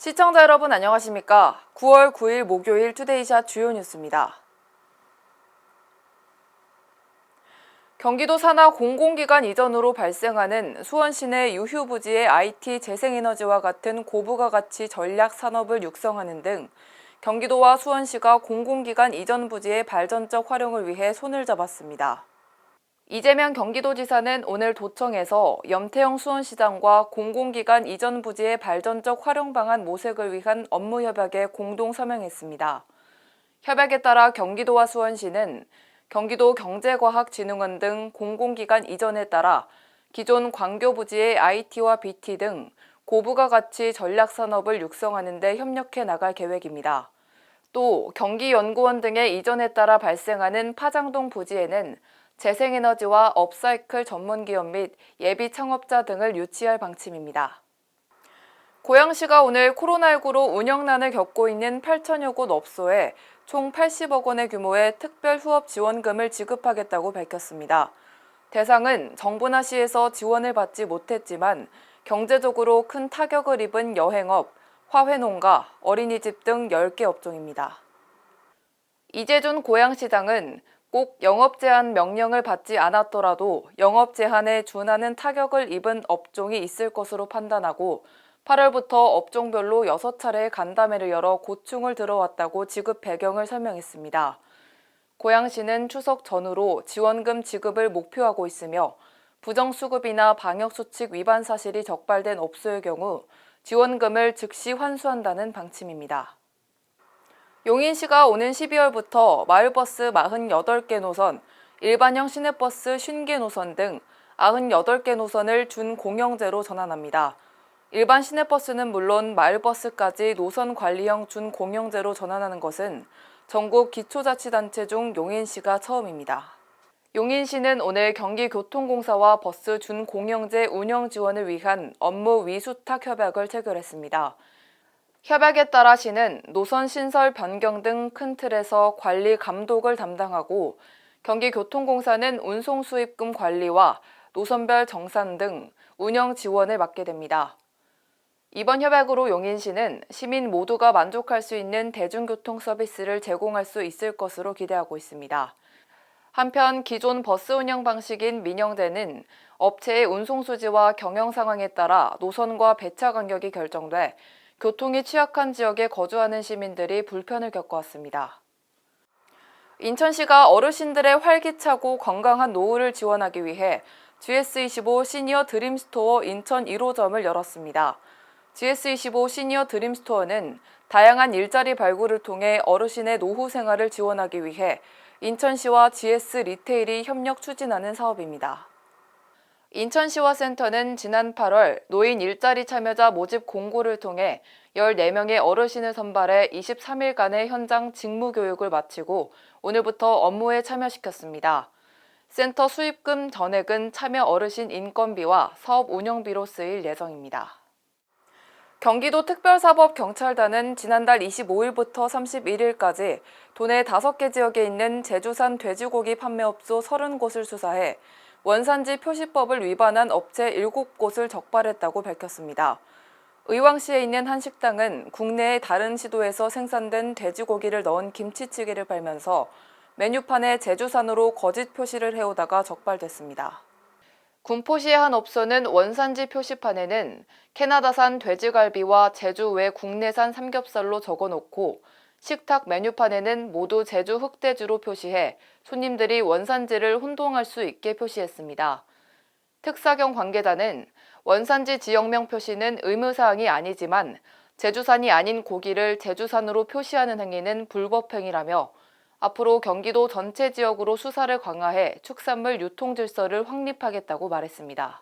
시청자 여러분 안녕하십니까? 9월 9일 목요일 투데이샷 주요 뉴스입니다. 경기도 산하 공공기관 이전으로 발생하는 수원시 내 유휴 부지의 IT 재생에너지와 같은 고부가 가치 전략 산업을 육성하는 등 경기도와 수원시가 공공기관 이전 부지의 발전적 활용을 위해 손을 잡았습니다. 이재명 경기도지사는 오늘 도청에서 염태영 수원시장과 공공기관 이전 부지의 발전적 활용 방안 모색을 위한 업무 협약에 공동 서명했습니다. 협약에 따라 경기도와 수원시는 경기도 경제과학진흥원 등 공공기관 이전에 따라 기존 광교 부지의 IT와 BT 등 고부가 가치 전략 산업을 육성하는 데 협력해 나갈 계획입니다. 또 경기연구원 등의 이전에 따라 발생하는 파장동 부지에는 재생에너지와 업사이클 전문기업 및 예비 창업자 등을 유치할 방침입니다. 고양시가 오늘 코로나19로 운영난을 겪고 있는 8천여 곳 업소에 총 80억 원의 규모의 특별 후업 지원금을 지급하겠다고 밝혔습니다. 대상은 정부나 시에서 지원을 받지 못했지만 경제적으로 큰 타격을 입은 여행업, 화훼농가, 어린이집 등 10개 업종입니다. 이재준 고양시장은 꼭 영업 제한 명령을 받지 않았더라도 영업 제한에 준하는 타격을 입은 업종이 있을 것으로 판단하고 8월부터 업종별로 6차례의 간담회를 열어 고충을 들어왔다고 지급 배경을 설명했습니다. 고양시는 추석 전후로 지원금 지급을 목표하고 있으며 부정수급이나 방역수칙 위반 사실이 적발된 업소의 경우 지원금을 즉시 환수한다는 방침입니다. 용인시가 오는 12월부터 마을버스 48개 노선, 일반형 시내버스 50개 노선 등 98개 노선을 준공영제로 전환합니다. 일반 시내버스는 물론 마을버스까지 노선관리형 준공영제로 전환하는 것은 전국 기초자치단체 중 용인시가 처음입니다. 용인시는 오늘 경기교통공사와 버스 준공영제 운영 지원을 위한 업무 위수탁 협약을 체결했습니다. 협약에 따라 시는 노선 신설 변경 등 큰 틀에서 관리 감독을 담당하고 경기교통공사는 운송 수입금 관리와 노선별 정산 등 운영 지원을 맡게 됩니다. 이번 협약으로 용인시는 시민 모두가 만족할 수 있는 대중교통 서비스를 제공할 수 있을 것으로 기대하고 있습니다. 한편 기존 버스 운영 방식인 민영대는 업체의 운송 수지와 경영 상황에 따라 노선과 배차 간격이 결정돼 교통이 취약한 지역에 거주하는 시민들이 불편을 겪어왔습니다. 인천시가 어르신들의 활기차고 건강한 노후를 지원하기 위해 GS25 시니어 드림스토어 인천 1호점을 열었습니다. GS25 시니어 드림스토어는 다양한 일자리 발굴을 통해 어르신의 노후 생활을 지원하기 위해 인천시와 GS 리테일이 협력 추진하는 사업입니다. 인천시와 센터는 지난 8월 노인 일자리 참여자 모집 공고를 통해 14명의 어르신을 선발해 23일간의 현장 직무 교육을 마치고 오늘부터 업무에 참여시켰습니다. 센터 수입금 전액은 참여 어르신 인건비와 사업 운영비로 쓰일 예정입니다. 경기도 특별사법경찰단은 지난달 25일부터 31일까지 도내 5개 지역에 있는 제주산 돼지고기 판매업소 30곳을 수사해 원산지 표시법을 위반한 업체 7곳을 적발했다고 밝혔습니다. 의왕시에 있는 한 식당은 국내의 다른 시도에서 생산된 돼지고기를 넣은 김치찌개를 팔면서 메뉴판에 제주산으로 거짓 표시를 해오다가 적발됐습니다. 군포시의 한 업소는 원산지 표시판에는 캐나다산 돼지갈비와 제주 외 국내산 삼겹살로 적어놓고 식탁 메뉴판에는 모두 제주 흑돼지로 표시해 손님들이 원산지를 혼동할 수 있게 표시했습니다. 특사경 관계자는 원산지 지역명 표시는 의무사항이 아니지만 제주산이 아닌 고기를 제주산으로 표시하는 행위는 불법행위라며 앞으로 경기도 전체 지역으로 수사를 강화해 축산물 유통 질서를 확립하겠다고 말했습니다.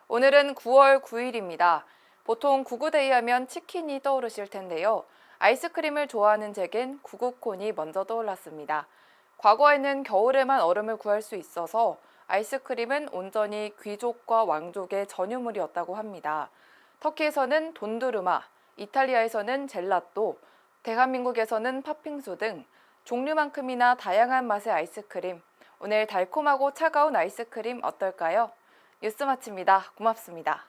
오늘은 9월 9일입니다. 보통 구구데이 하면 치킨이 떠오르실 텐데요. 아이스크림을 좋아하는 제겐 구구콘이 먼저 떠올랐습니다. 과거에는 겨울에만 얼음을 구할 수 있어서 아이스크림은 온전히 귀족과 왕족의 전유물이었다고 합니다. 터키에서는 돈두르마, 이탈리아에서는 젤라또, 대한민국에서는 팥빙수 등 종류만큼이나 다양한 맛의 아이스크림. 오늘 달콤하고 차가운 아이스크림 어떨까요? 뉴스 마칩니다. 고맙습니다.